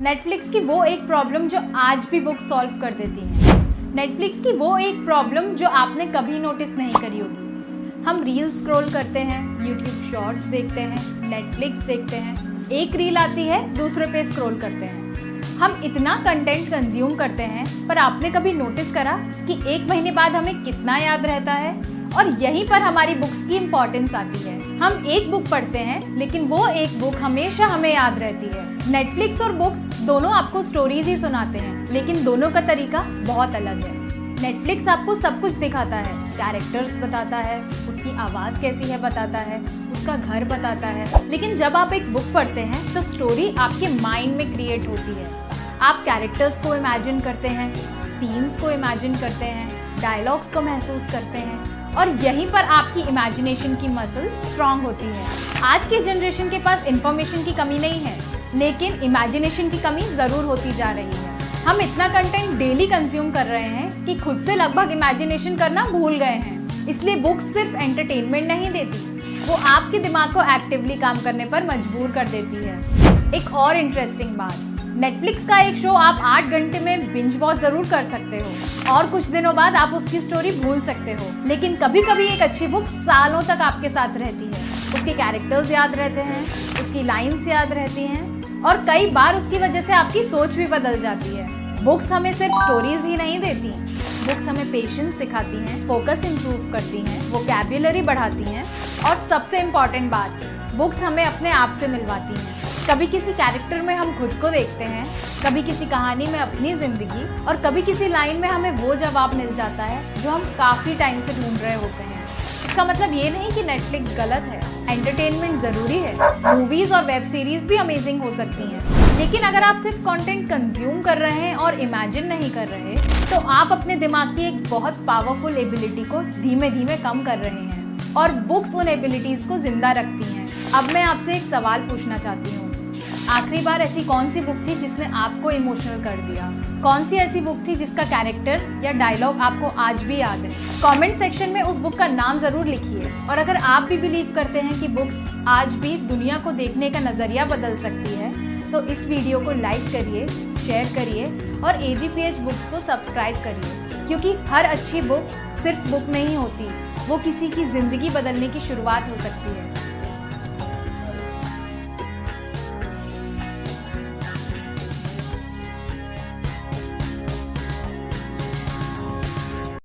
Netflix की वो एक प्रॉब्लम जो आज भी बुक सॉल्व कर देती है। नेटफ्लिक्स की वो एक प्रॉब्लम जो आपने कभी नोटिस नहीं करी होगी। हम रील स्क्रॉल करते हैं, यूट्यूब शॉर्ट्स देखते हैं, नेटफ्लिक्स देखते हैं, एक रील आती है दूसरे पे स्क्रॉल करते हैं। हम इतना कंटेंट कंज्यूम करते हैं, पर आपने कभी नोटिस करा कि एक महीने बाद हमें कितना याद रहता है? और यहीं पर हमारी बुक्स की इम्पोर्टेंस आती है। हम एक बुक पढ़ते हैं, लेकिन वो एक बुक हमेशा हमें याद रहती है। नेटफ्लिक्स और बुक्स दोनों आपको स्टोरीज ही सुनाते हैं, लेकिन दोनों का तरीका बहुत अलग है। नेटफ्लिक्स आपको सब कुछ दिखाता है, कैरेक्टर्स बताता है, उसकी आवाज़ कैसी है बताता है, उसका घर बताता है। लेकिन जब आप एक बुक पढ़ते हैं तो स्टोरी आपके माइंड में क्रिएट होती है। आप कैरेक्टर्स को इमेजिन करते हैं, सीन्स को इमेजिन करते हैं, डायलॉग्स को महसूस करते हैं, और यहीं पर आपकी इमेजिनेशन की मसल स्ट्रांग होती है। आज के जनरेशन के पास इंफॉर्मेशन की कमी नहीं है, लेकिन इमेजिनेशन की कमी ज़रूर होती जा रही है। हम इतना कंटेंट डेली कंज्यूम कर रहे हैं कि खुद से लगभग इमेजिनेशन करना भूल गए हैं। इसलिए बुक्स सिर्फ एंटरटेनमेंट नहीं देती, वो आपके दिमाग को एक्टिवली काम करने पर मजबूर कर देती है। एक और इंटरेस्टिंग बात, नेटफ्लिक्स का एक शो आप 8 घंटे में बिंज वॉच जरूर कर सकते हो और कुछ दिनों बाद आप उसकी स्टोरी भूल सकते हो। लेकिन कभी कभी एक अच्छी बुक सालों तक आपके साथ रहती है। उसके कैरेक्टर्स याद रहते हैं, उसकी लाइन्स याद रहती हैं, और कई बार उसकी वजह से आपकी सोच भी बदल जाती है। बुक्स हमें सिर्फ स्टोरीज ही नहीं देती, बुक्स हमें पेशेंस सिखाती हैं, फोकस इंप्रूव करती हैं, वोकैब्युलरी बढ़ाती हैं, और सबसे इम्पॉर्टेंट बात, बुक्स हमें अपने आप से मिलवाती हैं। कभी किसी कैरेक्टर में हम खुद को देखते हैं, कभी किसी कहानी में अपनी ज़िंदगी, और कभी किसी लाइन में हमें वो जवाब मिल जाता है जो हम काफ़ी टाइम से ढूंढ रहे होते हैं। इसका मतलब ये नहीं कि नेटफ्लिक्स गलत है, एंटरटेनमेंट ज़रूरी है, मूवीज़ और वेब सीरीज़ भी अमेजिंग हो सकती हैं। लेकिन अगर आप सिर्फ कंटेंट कंज्यूम कर रहे हैं और इमेजिन नहीं कर रहे, तो आप अपने दिमाग की एक बहुत पावरफुल एबिलिटी को धीमे धीमे कम कर रहे हैं, और बुक्स उन एबिलिटीज़ को जिंदा रखती हैं। अब मैं आपसे एक सवाल पूछना चाहती हूँ, आखिरी बार ऐसी कौन सी बुक थी जिसने आपको इमोशनल कर दिया? कौन सी ऐसी बुक थी जिसका कैरेक्टर या डायलॉग आपको आज भी याद है? कमेंट सेक्शन में उस बुक का नाम ज़रूर लिखिए। और अगर आप भी बिलीव करते हैं कि बुक्स आज भी दुनिया को देखने का नज़रिया बदल सकती है, तो इस वीडियो को लाइक करिए, शेयर करिए और AGPH बुक्स को सब्सक्राइब करिए, क्योंकि हर अच्छी बुक सिर्फ बुक नहीं होती, वो किसी की ज़िंदगी बदलने की शुरुआत हो सकती है।